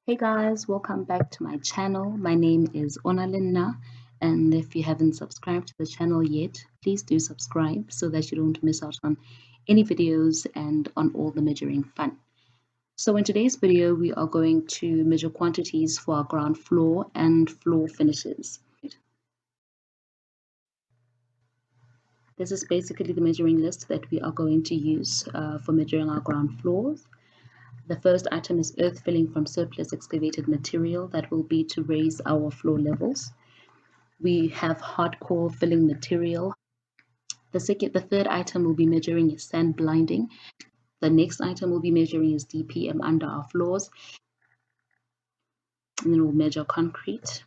Hey guys, welcome back to my channel. My name is Onalinna, and if you haven't subscribed to the channel yet, please do subscribe so that you don't miss out on any videos and on all the measuring fun. So in today's video, we are going to measure quantities for our ground floor and floor finishes. This is basically the measuring list that we are going to use for measuring our ground floors. The first item is earth filling from surplus excavated material. That will be to raise our floor levels. We have hardcore filling material. The third item we'll be measuring is sand blinding. The next item we'll be measuring is DPM under our floors. And then we'll measure concrete.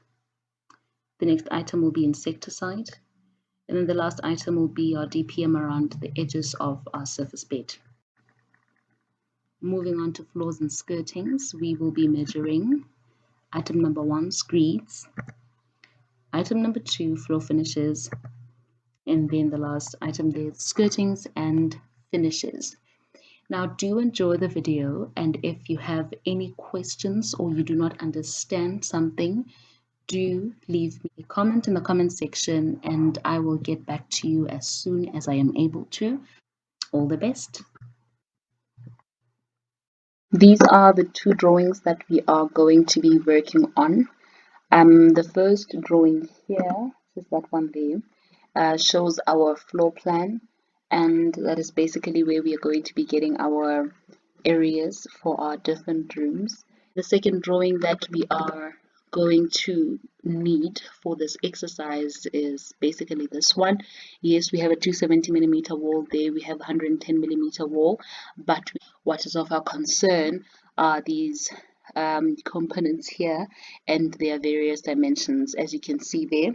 The next item will be insecticide. And then the last item will be our DPM around the edges of our surface bed. Moving on to floors and skirtings, we will be measuring item number 1, screeds. Item number 2, floor finishes. And then the last item there is skirtings and finishes. Now do enjoy the video, and if you have any questions or you do not understand something, do leave me a comment in the comment section and I will get back to you as soon as I am able to. All the best. These are the two drawings that we are going to be working on. The first drawing here, is that one there, shows our floor plan, and that is basically where we are going to be getting our areas for our different rooms. The second drawing that we are going to need for this exercise is basically this one. Yes, we have a 270 millimeter wall there, we have a 110 millimeter wall, but what is of our concern are these components here, and their various dimensions. As you can see there,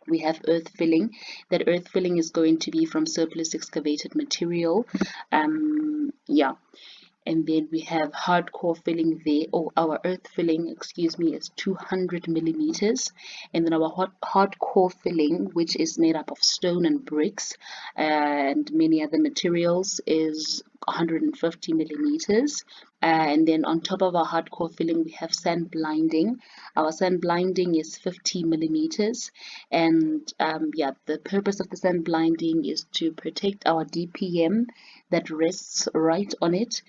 we have earth filling. That earth filling is going to be from surplus excavated material. And then we have hardcore filling there, or our earth filling, excuse me, is 200 millimeters. And then our hardcore filling, which is made up of stone and bricks and many other materials, is 150 millimeters. And then on top of our hardcore filling, we have sand blinding. Our sand blinding is 50 millimeters. And the purpose of the sand blinding is to protect our DPM that rests right on it,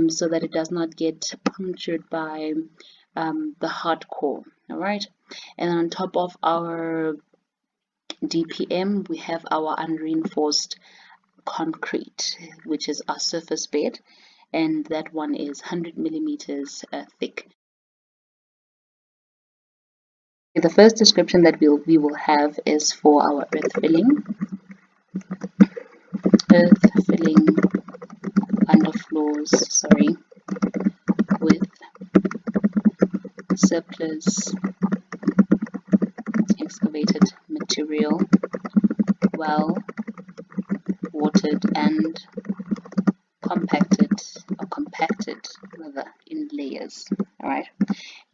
so that it does not get punctured by the hardcore. All right, and on top of our DPM, we have our unreinforced concrete, which is our surface bed, and that one is 100 millimeters thick. The first description that we will have is for our earth filling. Earth filling underfloors, with surplus excavated material, well watered and compacted rather in layers. All right,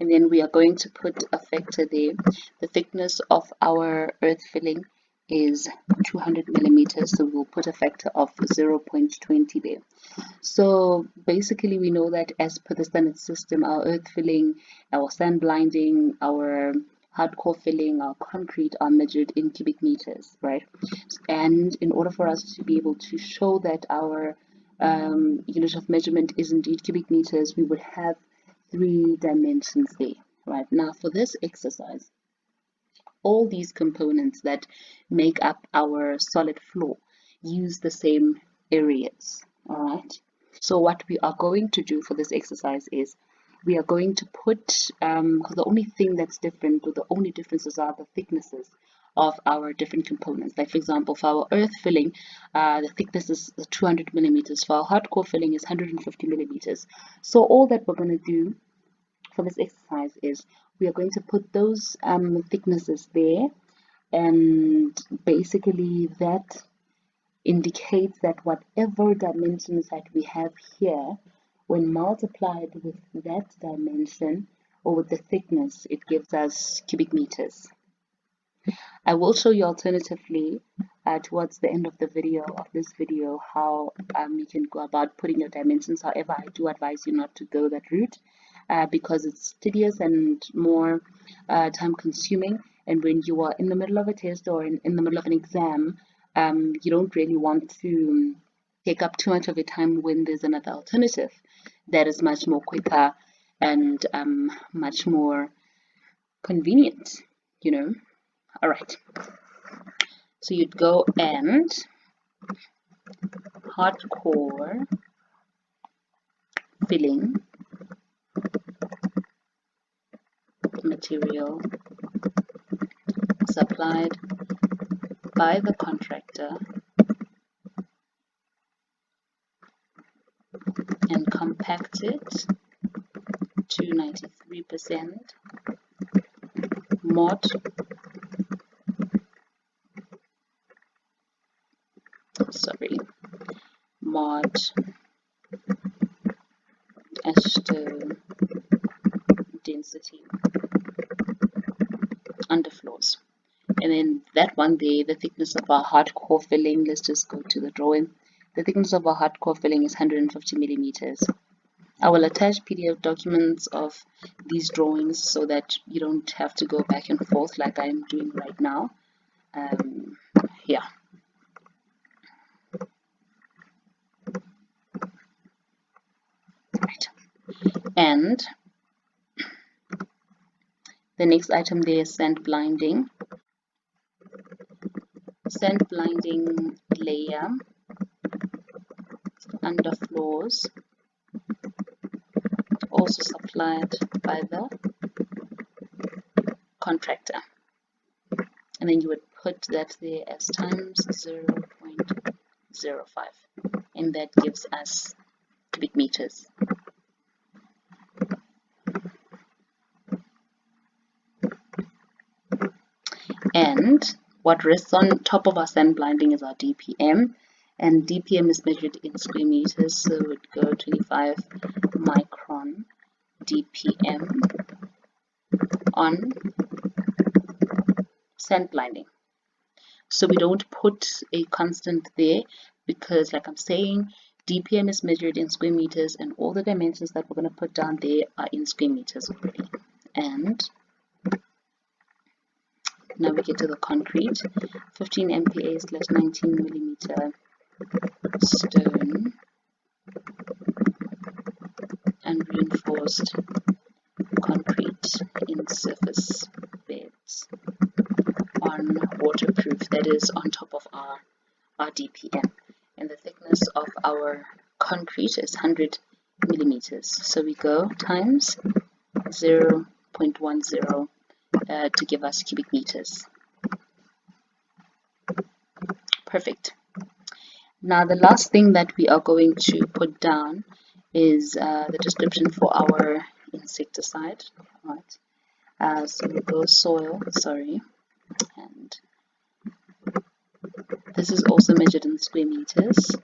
and then we are going to put a factor there. The thickness of our earth filling is 200 millimeters, so we'll put a factor of 0.20 there. So basically we know that as per the standard system, our earth filling, our sand blinding, our hardcore filling, our concrete are measured in cubic meters, right? And in order for us to be able to show that our unit of measurement is indeed cubic meters, we would have 3 dimensions there. Right, now for this exercise, all these components that make up our solid floor use the same areas. All right, so what we are going to do for this exercise is we are going to put, because the only thing that's different, or the only differences are the thicknesses of our different components. Like for example, for our earth filling, the thickness is 200 millimeters. For our hardcore filling is 150 millimeters. So all that we're going to do for this exercise is we are going to put those thicknesses there, and basically that indicates that whatever dimensions that we have here, when multiplied with that dimension or with the thickness, it gives us cubic meters. I will show you alternatively towards the end of the video, how you can go about putting your dimensions. However, I do advise you not to go that route. because it's tedious and more time consuming. And when you are in the middle of a test or in the middle of an exam, you don't really want to take up too much of your time when there's another alternative that is much more quicker and much more convenient, you know. All right, so you'd go and hardcore filling material supplied by the contractor and compacted to 93% mod acetone density underfloors. And then that one there, the thickness of our hardcore filling, let's just go to the drawing. The thickness of our hardcore filling is 150 millimeters. I will attach PDF documents of these drawings so that you don't have to go back and forth like I'm doing right now. Yeah. Right. And the next item there is sandblinding. Sandblinding layer underfloors, also supplied by the contractor. And then you would put that there as times 0.05, and that gives us cubic meters. And what rests on top of our sandblinding is our DPM, and DPM is measured in square meters, so it would go 25 micron DPM on sandblinding. So we don't put a constant there because, like I'm saying, DPM is measured in square meters, and all the dimensions that we're going to put down there are in square meters already. And now we get to the concrete. 15 MPa / 19 millimeter stone and reinforced concrete in surface beds on waterproof, that is on top of our DPM. And the thickness of our concrete is 100 millimeters. So we go times 0.10 to give us cubic meters. Perfect. Now the last thing that we are going to put down is the description for our insecticide. Right. So we go soil, and this is also measured in square meters.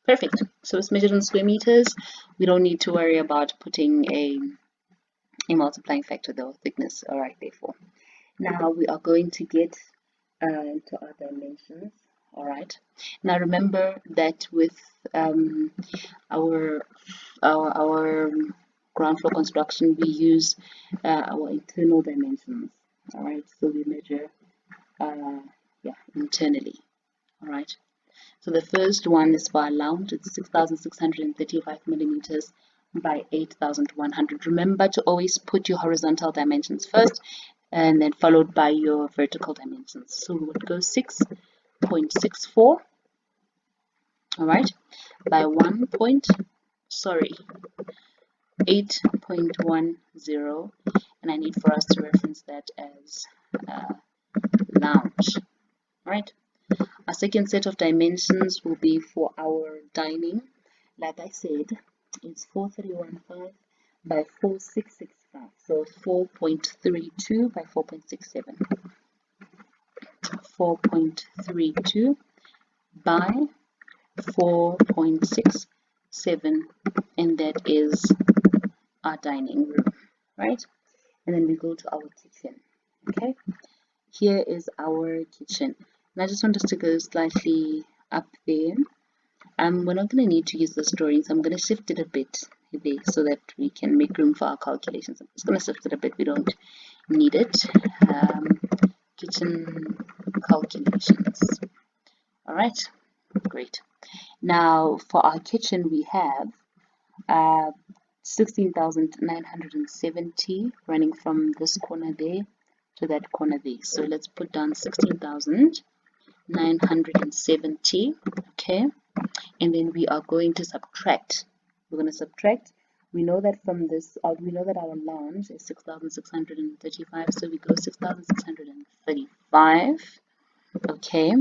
Perfect. So it's measured in square meters. We don't need to worry about putting a multiplying factor though, thickness. All right, therefore. Now we are going to get into our dimensions. All right. Now remember that with our ground floor construction, we use our internal dimensions. All right. So we measure internally. All right. So the first one is for our lounge. It's 6,635 millimeters by 8,100. Remember to always put your horizontal dimensions first and then followed by your vertical dimensions. So we would go 6.64, all right, by 8.10, and I need for us to reference that as lounge, right? Our second set of dimensions will be for our dining. Like I said, is 4315 by 4665. So 4.32 by 4.67. 4.32 by 4.67, and that is our dining room, right? And then we go to our kitchen. Okay, here is our kitchen, and I just want us to go slightly up there. We're not going to need to use this drawing, so I'm going to shift it a bit there so that we can make room for our calculations. I'm just going to shift it a bit, we don't need it. Kitchen calculations. All right, great. Now for our kitchen we have 16,970 running from this corner there to that corner there. So let's put down 16,970, okay? And then we are going to subtract. We're going to subtract. We know that from this, we know that our lounge is 6,635, so we go 6,635, okay?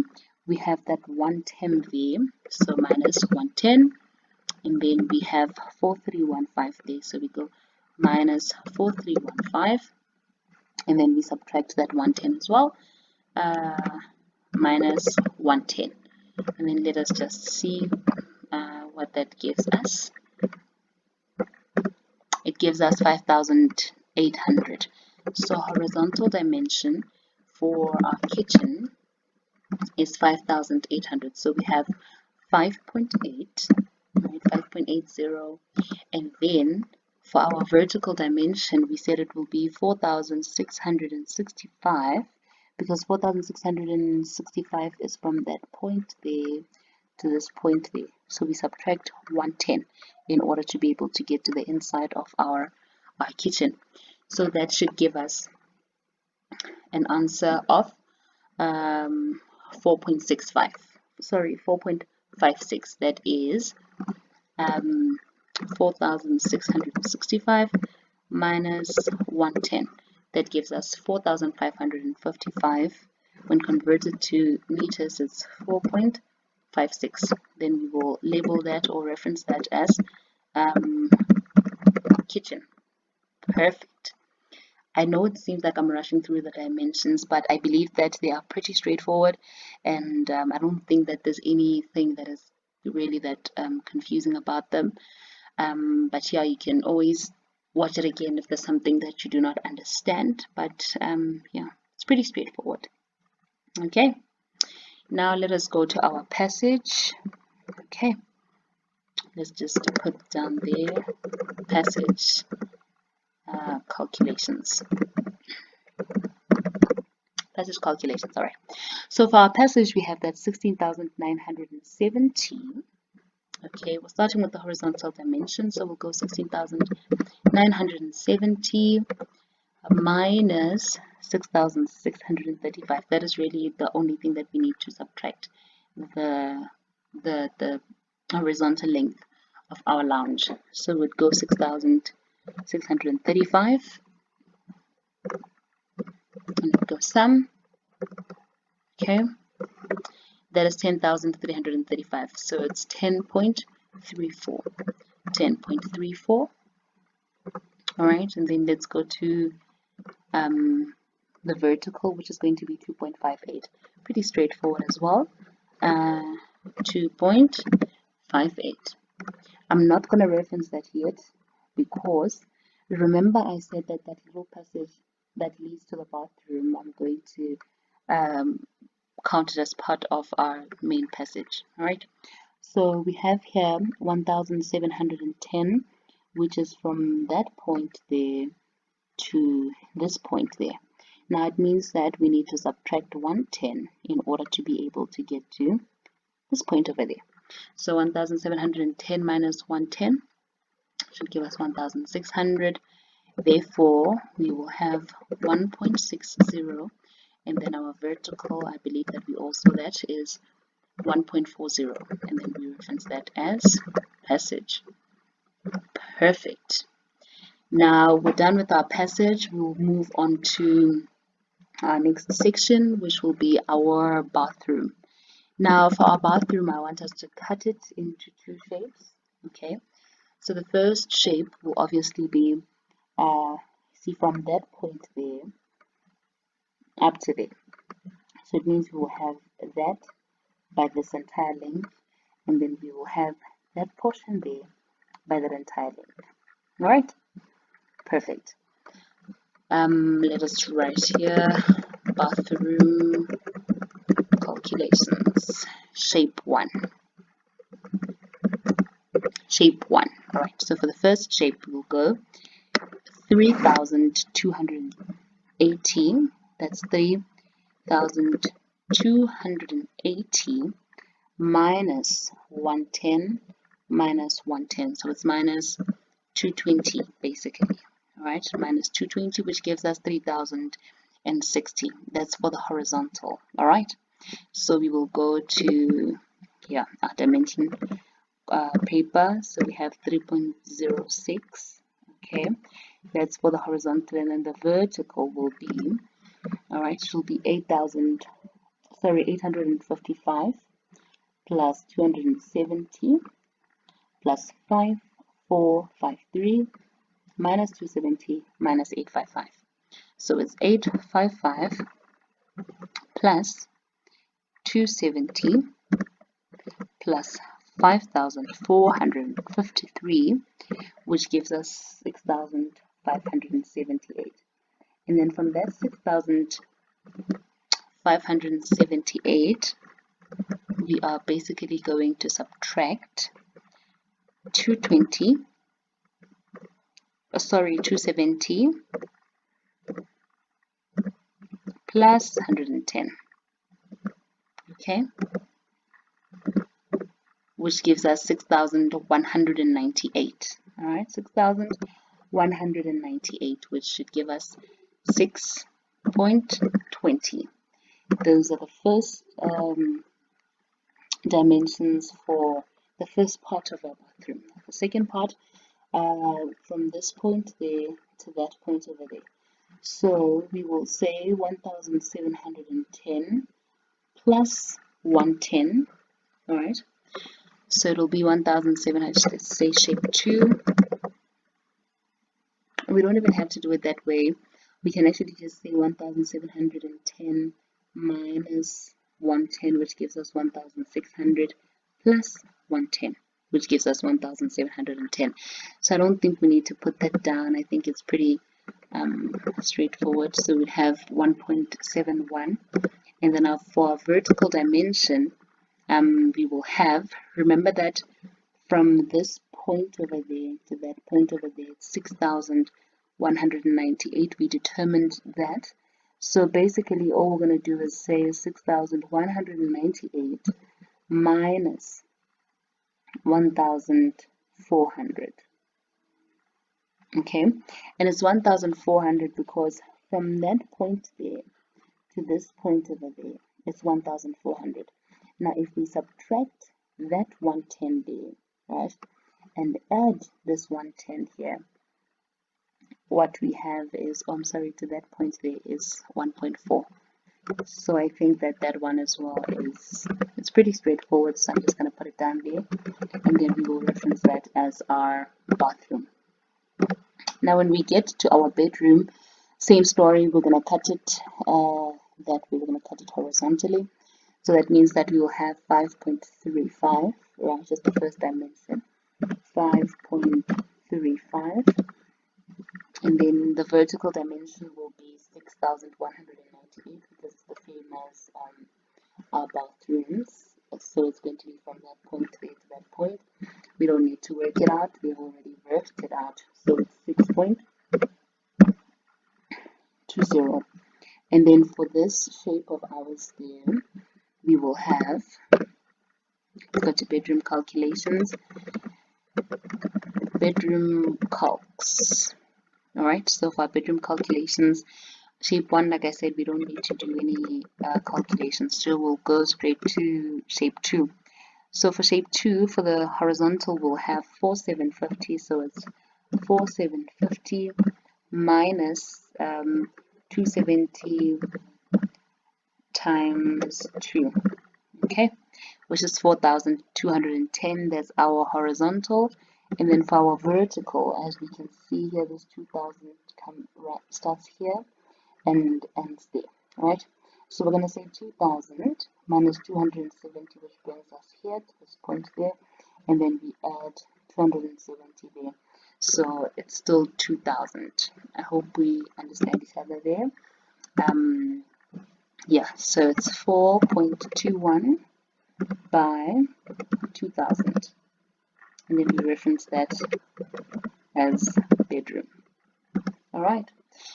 We have that 110 there, so minus 110. And then we have 4315 there, so we go minus 4315, and then we subtract that 110 as well, minus 110, and then let us just see what that gives us. It gives us 5,800. So horizontal dimension for our kitchen is 5,800. So we have 5.8, right, 5.80, and then for our vertical dimension we said it will be 4,665, because 4,665 is from that point there to this point there. So we subtract 110 in order to be able to get to the inside of our kitchen. So that should give us an answer of 4.65. Sorry, 4.56. That is 4,665 minus 110. That gives us 4,555. When converted to meters, it's 4.56. Then we will label that or reference that as kitchen. Perfect. I know it seems like I'm rushing through the dimensions, but I believe that they are pretty straightforward, and I don't think that there's anything that is really that confusing about them. But yeah, you can always watch it again if there's something that you do not understand, but yeah, it's pretty straightforward. Okay, now let us go to our passage. Okay, let's just put down there passage calculations. Passage calculations, all right. So for our passage, we have that 16,970. Okay, we're starting with the horizontal dimension, so we'll go 16,970 minus 6,635. That is really the only thing that we need to subtract, the horizontal length of our lounge. So we'd go 6,635 and go sum. Okay, that is 10,335. So it's 10.34. 10.34. All right, and then let's go to the vertical, which is going to be 2.58. Pretty straightforward as well. 2.58. I'm not going to reference that yet because remember I said that that little passage that leads to the bathroom, I'm going to count it as part of our main passage. All right, so we have here 1,710, which is from that point there to this point there. Now it means that we need to subtract 110 in order to be able to get to this point over there. So 1,710 minus 110 should give us 1,600. Therefore, we will have 1.60, and then our vertical, I believe that we also that is 1.40, and then we reference that as passage. Perfect. Now we're done with our passage. We'll move on to our next section, which will be our bathroom. Now for our bathroom, I want us to cut it into two shapes. Okay, So the first shape will obviously be, see, from that point there up to there. So it means we will have that by this entire length, and then we will have that portion there by that entire length. All right, perfect. Let us write here bathroom calculations, shape 1. Shape 1. All right, so for the first shape, we'll go 3,280. That's 3,280 minus 110 minus 110. So it's minus 220 basically. All right, minus 220, which gives us 3,060. That's for the horizontal. All right, so we will go to here our dimension paper. So we have 3.06. Okay, that's for the horizontal, and then the vertical will be, all right, it will be 855 plus 270 plus 5453 minus 270 minus 855. So it's 855 plus 270 plus 5,453, which gives us 6,578. And then from that 6,578, we are basically going to subtract 270 plus 110. Okay, which gives us 6,198. All right, 6,198, which should give us 6.20. Those are the first dimensions for the first part of our bathroom. The second part, from this point there to that point over there. So we will say 1,710 plus 110. All right, so it'll be 1,700. Let's say shape 2. We don't even have to do it that way. We can actually just say 1,710 minus 110, which gives us 1,600 plus 110, which gives us 1,710. So I don't think we need to put that down. I think it's pretty straightforward. So we'd have 1.71, and then for our vertical dimension, we will have, remember that from this point over there to that point over there, it's 6,198. We determined that. So basically all we're going to do is say 6,198 minus 1,400. Okay, and it's 1,400 because from that point there to this point over there, it's 1,400. Now if we subtract that 110 there, right, and add this 110 here, what we have is, oh, I'm sorry, to that point there is 1.4. So I think that that one as well is, it's pretty straightforward. So I'm just going to put it down there, and then we will reference that as our bathroom. Now when we get to our bedroom, same story, we're going to cut it that way. We're going to cut it horizontally. So that means that we will have 5.35, right, just the first dimension, 5.35. And then the vertical dimension will be 6,198 because it's the same as our bathrooms. So it's going to be from that point there to that point. We don't need to work it out. We've already worked it out. So it's 6.20. And then for this shape of ours there, we will have, go to bedroom calculations, bedroom calcs. All right, so for our bedroom calculations, shape 1, like I said, we don't need to do any calculations, so we'll go straight to shape 2. So for shape 2, for the horizontal, we'll have 4,750, so it's 4,750 minus 270 times 2, okay, which is 4,210. That's our horizontal. And then for our vertical, as we can see here, this 2000 starts here and ends there, right? So we're going to say 2000 minus 270, which brings us here to this point there, and then we add 270 there. So it's still 2000. I hope we understand each other there. Yeah, so it's 4.21 by 2000, and then we reference that as bedroom. All right.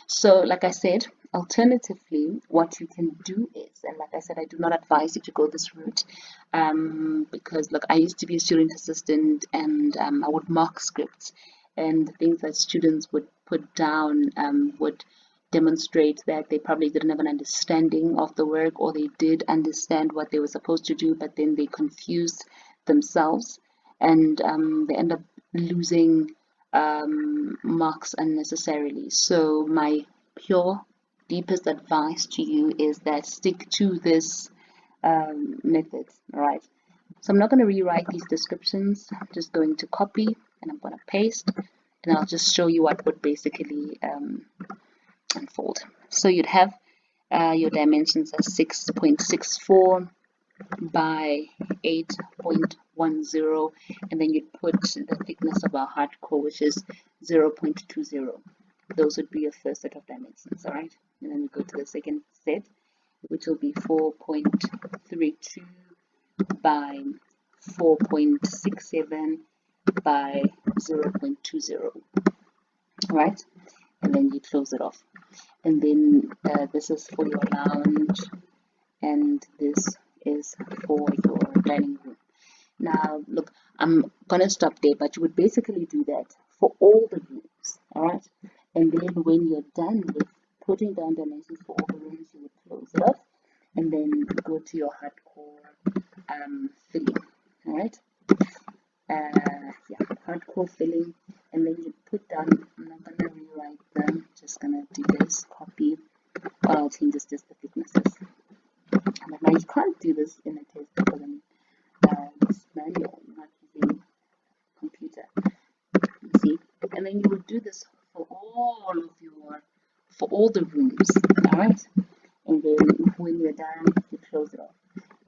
So like I said, alternatively, what you can do is, and like I said, I do not advise you to go this route, because look, I used to be a student assistant, and I would mark scripts, and the things that students would put down would demonstrate that they probably didn't have an understanding of the work, or they did understand what they were supposed to do, but then they confused themselves, and they end up losing marks unnecessarily. So my pure deepest advice to you is that stick to this method. All right, so I'm not going to rewrite these descriptions. I'm just going to copy and I'm going to paste, and I'll just show you what would basically unfold. So you'd have your dimensions as 6.64 by 8.10, and then you'd put the thickness of our hardcore, which is 0.20. Those would be your first set of dimensions. All right, and then we go to the second set, which will be 4.32 by 4.67 by 0.20. All right, and then you close it off, and then this is for your lounge, and this is for your dining room. Now look, I'm gonna stop there, but you would basically do that for all the rooms. All right, and then when you're done with putting down dimensions for all the rooms, you would close it off and then go to your hardcore filling. All right, yeah, hardcore filling, and then you put down, I'm not gonna rewrite them, just gonna do this, copy. All I'll change is just the thicknesses. But now you can't do this in a test because it's manual, not using computer. See, and then you would do this for all the rooms. All right, and then when you're done, you close it off,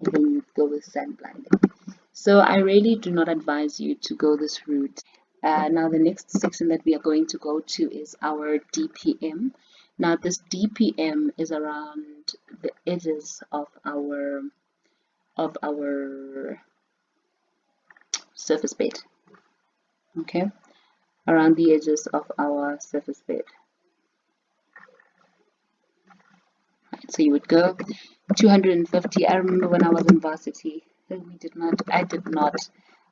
and then you go with Sandblinding. So I really do not advise you to go this route. Now the next section that we are going to go to is our DPM. Now this DPM is around the edges of our surface bed. Okay, around the edges of our surface bed. Right, so you would go 250. I remember when I was in varsity, I did not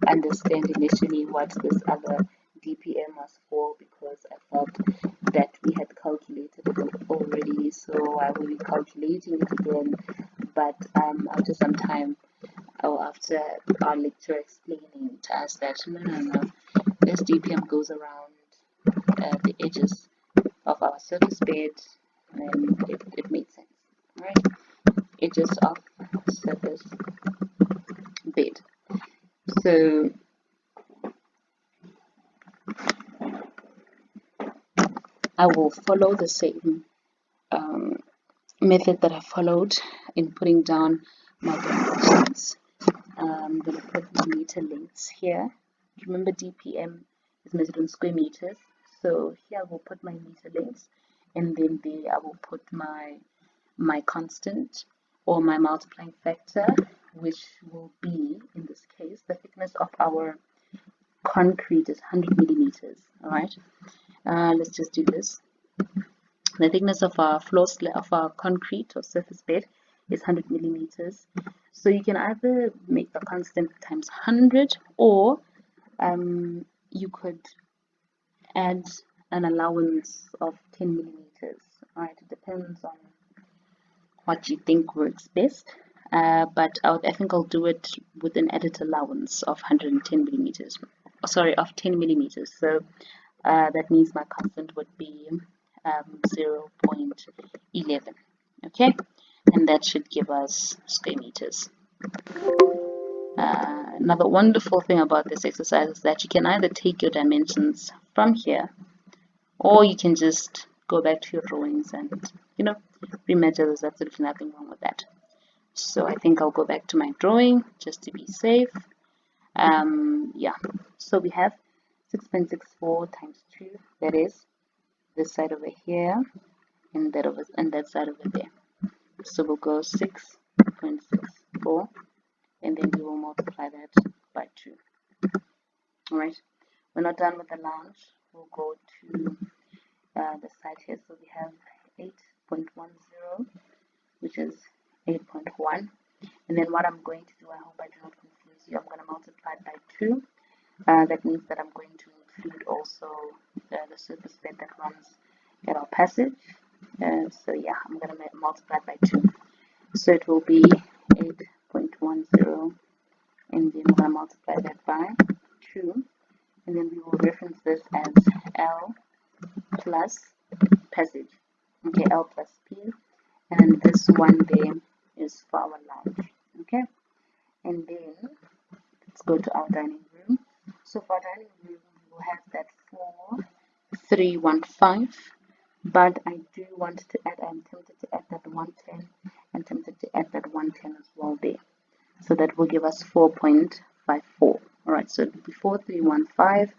understand initially what this other DPM was for, because I thought that we had calculated it already, so why were we calculating it again? But after some time, or after our lecturer explaining to us that no, this DPM goes around the edges of our surface bed, and it made sense, right? Edges of surface bed. So I will follow the same method that I followed in putting down my dimensions. I'm going to put my meter lengths here. Remember, DPM is measured in square meters, so here I will put my meter lengths, and then there I will put my constant, or my multiplying factor, which will be, in this case, the thickness of our concrete is 100 millimeters. All right, let's just do this. The thickness of our of our concrete or surface bed is 100 millimeters. So you can either make the constant times 100, or you could add an allowance of 10 millimeters. All right, it depends on what you think works best. But I think I'll do it with an added allowance of 110 millimeters. Sorry, of 10 millimeters. So that means my constant would be 0.11. Okay, and that should give us square meters. Another wonderful thing about this exercise is that you can either take your dimensions from here, or you can just go back to your drawings and, you know, remeasure. There's absolutely nothing wrong with that. So I think I'll go back to my drawing just to be safe. Yeah, so we have 6.64 times 2, that is this side over here and that side over there. So we'll go 6.64 and then we will multiply that by 2. Alright, we're not done with the lounge. We'll go to the side here. So we have 8.10, which is 8.1. And then what I'm going to do, I hope I do not confuse you, I'm going to multiply it by 2. That means that I'm going to include also the surface bed that runs at our passage. So yeah, I'm going to multiply it by 2. So it will be 8.10, and then we're going to multiply that by 2. And then we will reference this as L plus passage. Okay, L plus P. And this one there is for our lounge. Okay, and then let's go to our dining room. So for our dining room, we will have that 4,315. But I do want to add, I'm tempted to add that 110 and tempted to add that 110 as well there. So that will give us 4.54. Alright, so it will be 4,315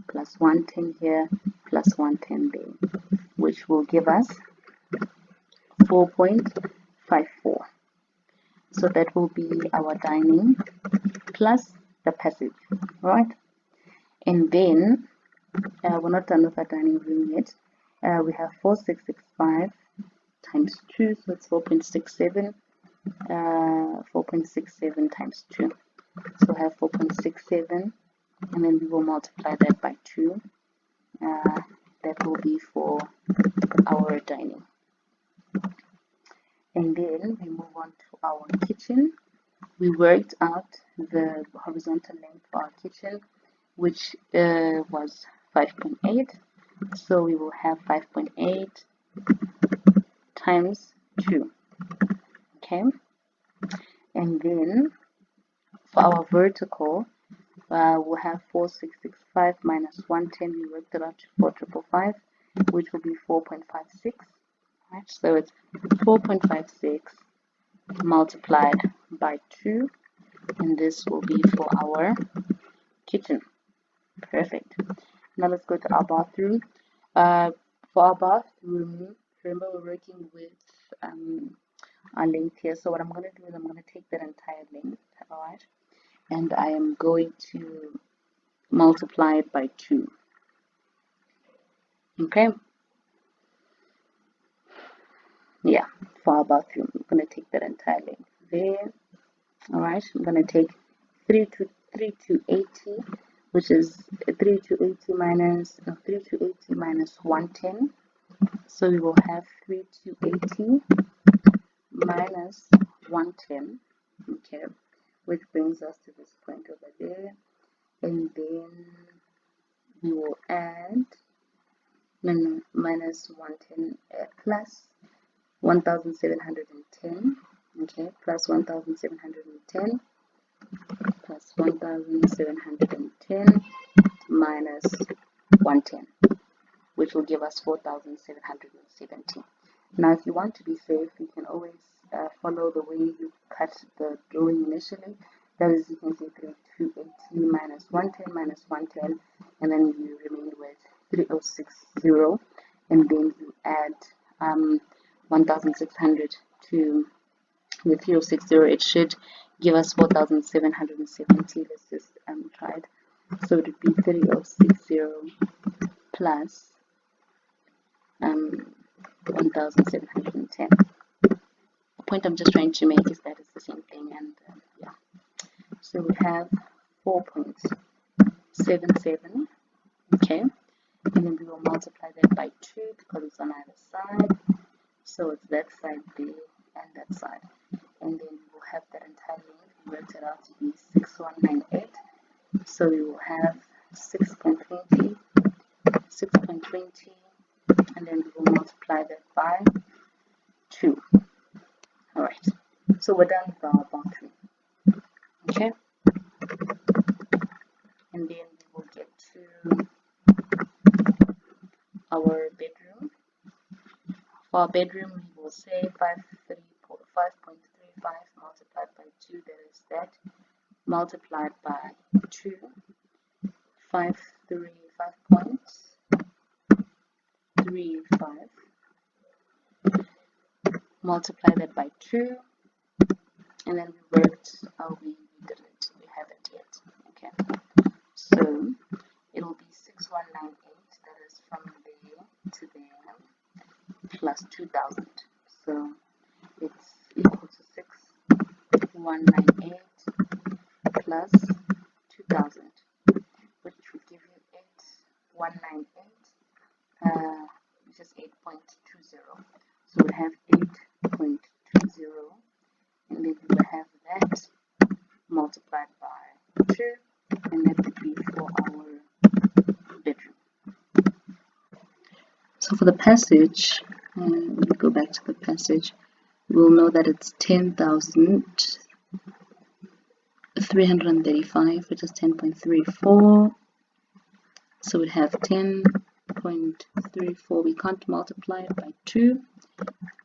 plus 110 here plus 110 there, which will give us 4.54. So that will be our dining plus the passage. Alright, and then we're not done with our dining room yet. We have 4,665 times 2, so it's 4.67. 4.67 times 2. So we have 4.67, and then we will multiply that by 2. That will be for our dining. And then we move on to our kitchen. We worked out the horizontal length for our kitchen, which was 5.8. So we will have 5.8 times 2. Okay. And then for our vertical, we'll have 4,665 minus 110. We worked it out to 4,555, which will be 4.56. Right, so it's 4.56 multiplied by 2, and this will be for our kitchen. Perfect. Now let's go to our bathroom. For our bathroom, remember we're working with our length here. So what I'm going to do is I'm going to take that entire length, alright, and I am going to multiply it by 2. Okay. Yeah, for our bathroom, I'm going to take that entire length there. Alright, I'm going to take 3 to 80, which is 3 to 80 minus 110. So we will have 3 to 80 minus 110. Okay, which brings us to this point over there. And then we will add minus 110 plus 1,710. Okay, plus 1,710 plus 1,710 minus 110, which will give us 4,770. Now, if you want to be safe, you can always follow the way you cut the drawing initially. That is, you can say 3,280 minus 110 minus 110, and then you remain with 3,060, and then you add 1,600 to the 3,060. It should give us 4,770. Let's just try it. So it would be 3,060 plus 1,710. The point I'm just trying to make is that it's the same thing, and yeah. So we have 4.77. Okay, and then we will multiply that by 2 because it's on either side. So it's that side there and that side, and then we will have that entire length. We worked it out to be 6,198. So we will have 6.20, and then we will multiply that by 2. Alright, so we're done with our bathroom. Okay, and then we will get to our bedroom. For our bedroom, we will say 5.35 multiplied by 2, that is that, multiplied by 2, 5.35, multiply that by 2, and then we worked, we didn't, we haven't yet, okay, so it'll be 6198, that is from there to there, plus 2000, so it's equal to 6198 plus 2000, which would give you 8198, which is 8.20. So we have 8.20, and then we will have that multiplied by 2, and that would be for our bedroom. So for the passage, we go back to the passage, we'll know that it's 10,335, which is 10.34. So we have 10.34. We can't multiply it by 2.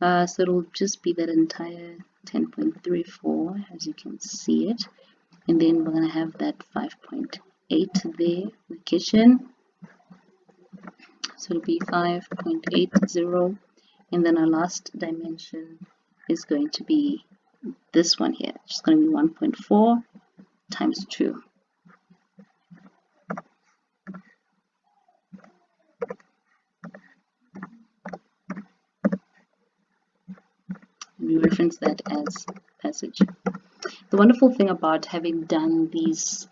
So it'll just be that entire 10.34, as you can see it. And then we're going to have that 5.8 there, the kitchen. So it'll be 5.80. And then our last dimension is going to be this one here, which is going to be 1.4 times 2. We reference that as passage. The wonderful thing about having done these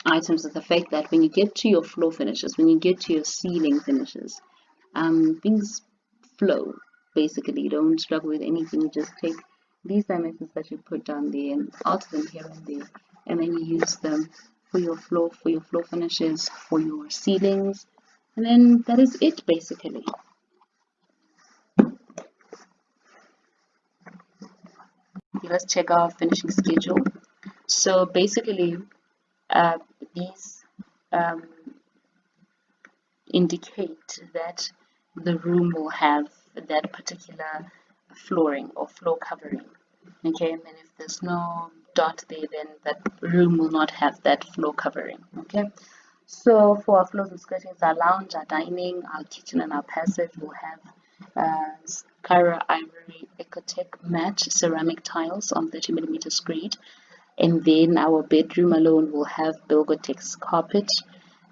items is the fact that when you get to your floor finishes, when you get to your ceiling finishes, things flow. Basically, you don't struggle with anything. You just take these dimensions that you put down there and alter them here and there, and then you use them for your floor finishes, for your ceilings, and then that is it basically. Let's check our finishing schedule. So basically, these indicate that the room will have that particular flooring or floor covering. Okay, and then if there's no dot there, then that room will not have that floor covering. Okay, so for our floors and skirtings, our lounge, our dining, our kitchen, and our passage will have Skyra Ivory Ecotech matte ceramic tiles on 30mm screed, and then our bedroom alone will have Bilgotex carpet,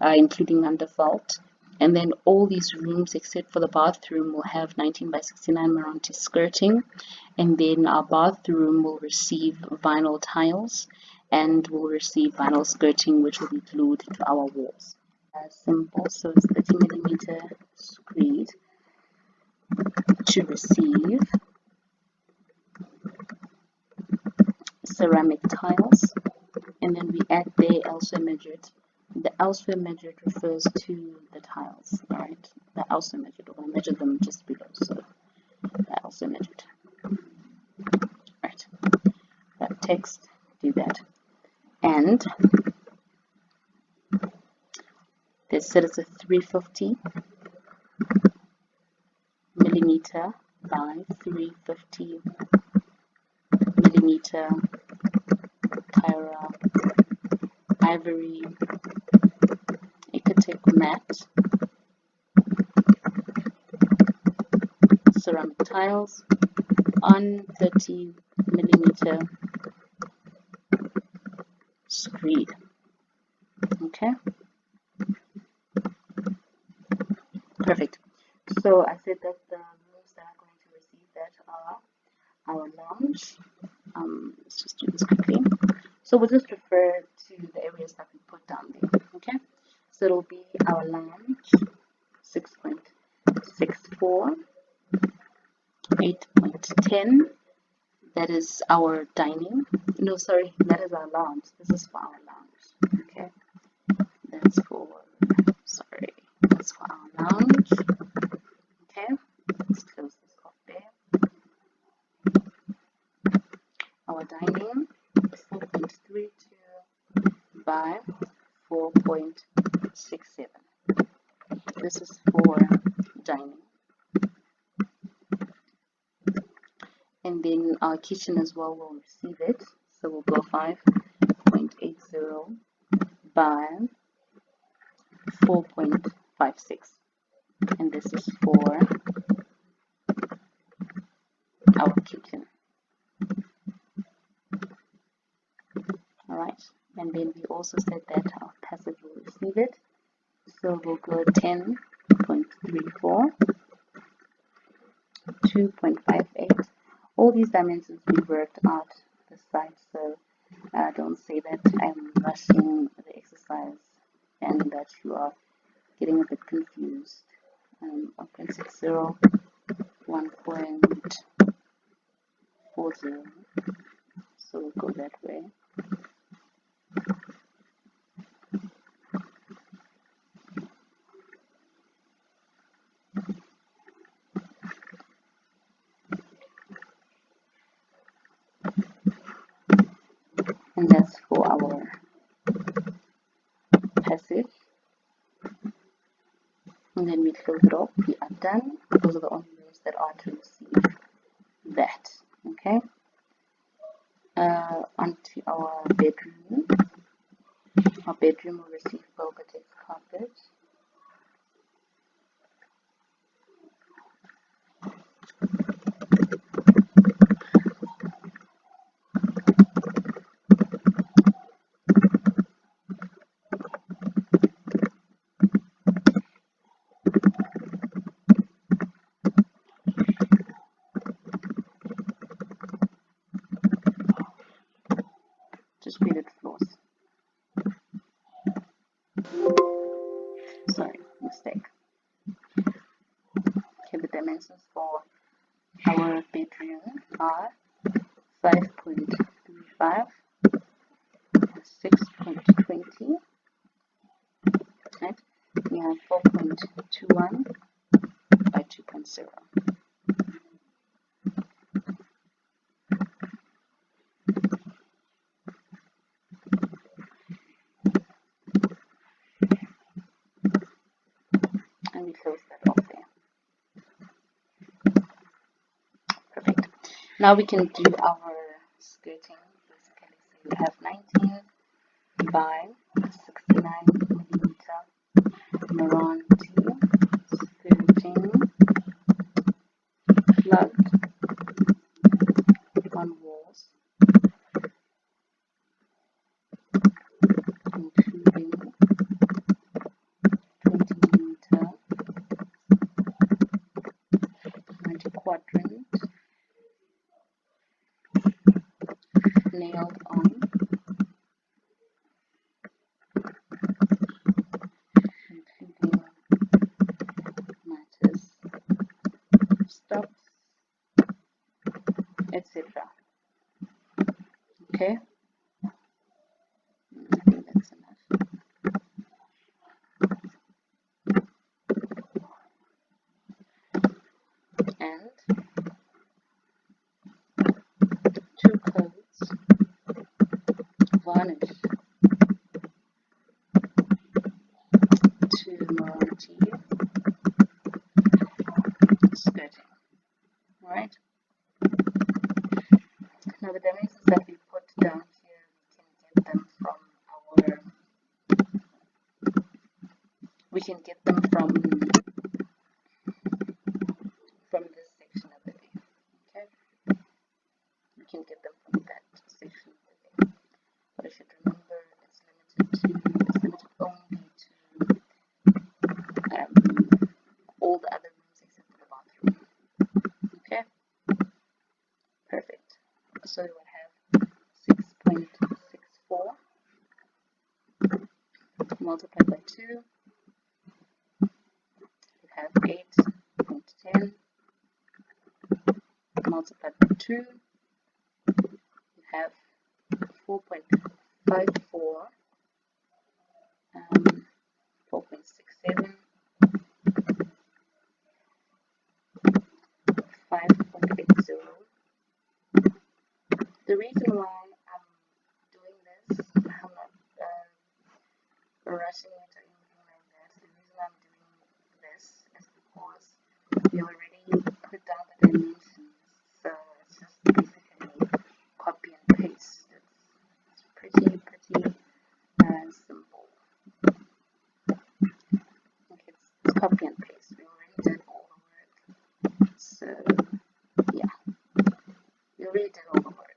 including underfelt, and then all these rooms except for the bathroom will have 19x69 Meranti skirting, and then our bathroom will receive vinyl tiles and will receive vinyl skirting, which will be glued to our walls. Simple, so it's 30mm screed to receive ceramic tiles, and then we add there elsewhere measured. The elsewhere measured refers to the tiles, right? The elsewhere measured, we're going to measure them just below, so the elsewhere measured. Right, that text, do that. And they said it's a 350 millimeter by 350 millimeter Kyra Ivory Ecotech matte ceramic tiles on 30mm screed. Okay, perfect. So I said that the rooms that are going to receive that are our lounge. Let's just do this quickly. So we'll just refer to the areas that we put down there. Okay, so it'll be our lounge 6.64, 8.10. That is our dining. No, sorry, that is our lounge. This is for our lounge. Okay, that's for, sorry, that's for our lounge. Okay, let's close this off there. Our dining 4.32 4.67. This is for dining. And then our kitchen as well will receive it. So we'll go 5.80 by 4.56. And this is for our kitchen. Alright, and then we also said that our passage will receive it. So we'll go 10.34, 2.58. All these dimensions we worked out this side, so don't say that I'm rushing the exercise and that you are getting a bit confused. 1.60, 1.40, so we'll go that way. And that's for our passage. And then we close it off. We are done. Those are the only rooms that are to receive that. Okay. Onto our bedroom. Our bedroom will receive Velvetex carpet. Just beaded floors. Sorry, mistake. Okay, the dimensions for our bedroom are 5.35, 6.20, right? We have 4.21 by 2.0. And we close that off there. Perfect. Now we can do our skirting. Basically, so we have 19 by 69 millimeter Moranti skirting plugged on walls, including 20 millimeter 90 quadrant nailed on, including matches, stops, etc. Okay, I think that's enough. And 2 coats varnish to Moranti skirting. Alright. Now the dimensions that we put down here, we can get them from this section over there. Okay, we can get them from that section over there. But I should remember it's limited only to all the other rooms except for the bathroom. Okay, perfect. So we will have 6.64 multiplied by 2. We have 8.10 multiplied by 2. We have 4.54, 4.67, 5.80. The reason why I'm doing this, I'm not rushing centimeter anything like that. The reason I'm doing this is because we already put down the dimensions, so it's just basically copy and paste. It's pretty simple. Okay, it's copy and paste. We already did all the work, so yeah, we already did all the work.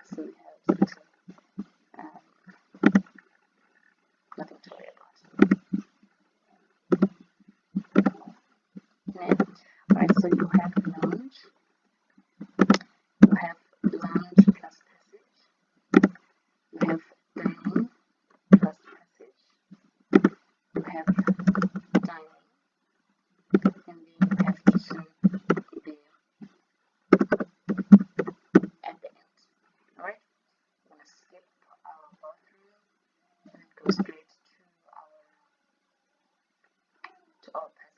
So we have nothing to worry about. Next, alright, so you have lounge. You have lounge plus passage. You have dining plus passage. You have dining, and then you have kitchen there at the end. Alright, I'm gonna skip our bathroom and then go straight to our passage.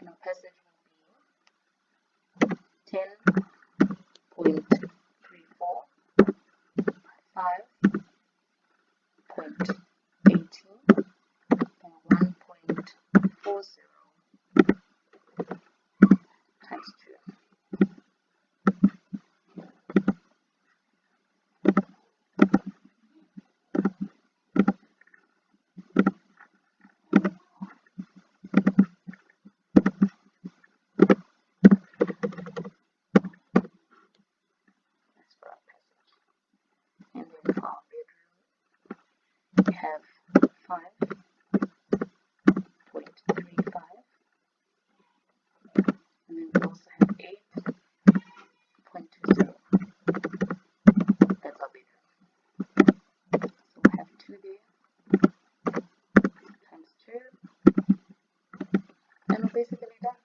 And our passage will be 10.34 by 5.18 by 1.40 times 2. That's for our passage. And then for our bedroom, we have 5.35, and then we also have 8.20. That's our bedroom. So we have 2 there times 2, and we're basically done.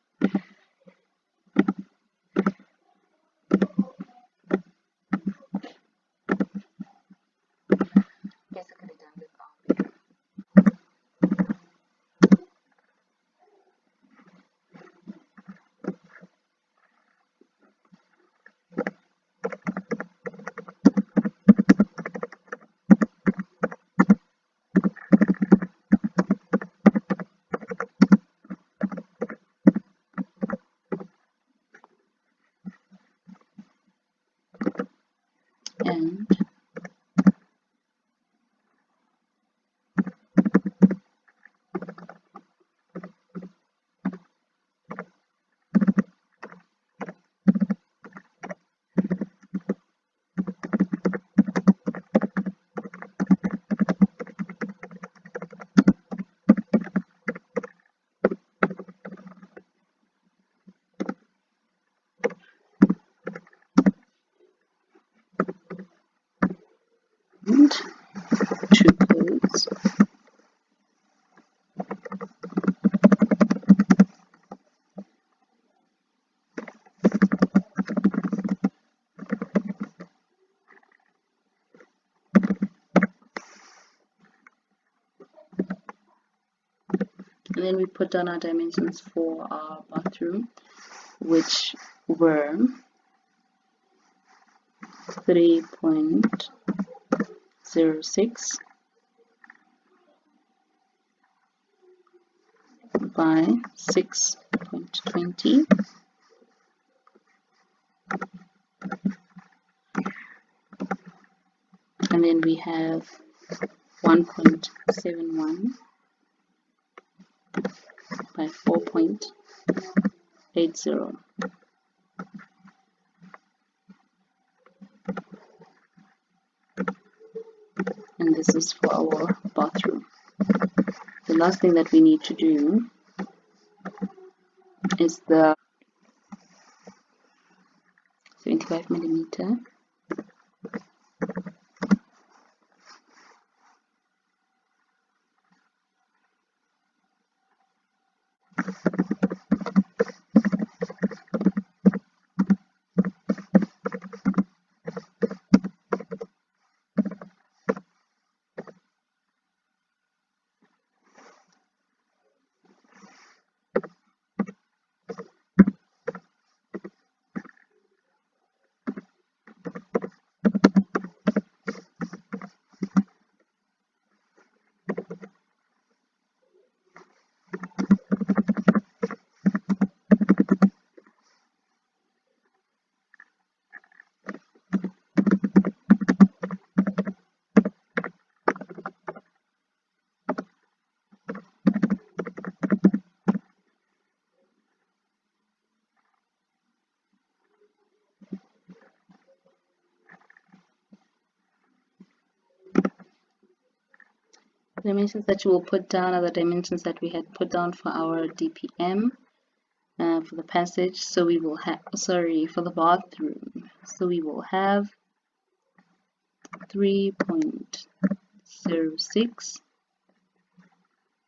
Basically done with our bedroom. And two codes. And then we put down our dimensions for our bathroom, which were 3.06 by 6.20, and then we have 1.71 by 4.80. And this is for our bathroom. The last thing that we need to do is the 75 millimeter dimensions that you will put down are the dimensions that we had put down for our DPM for the passage. So we will have, sorry, for the bathroom. So we will have 3.06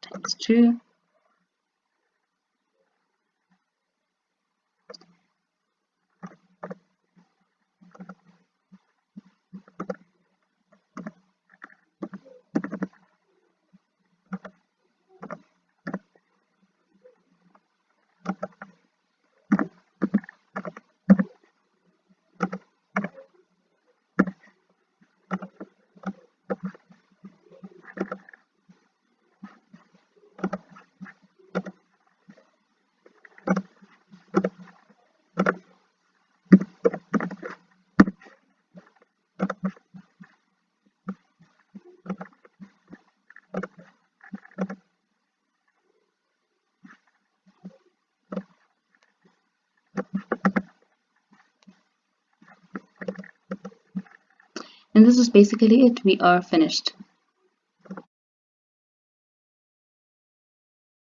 times 2. And this is basically it. We are finished.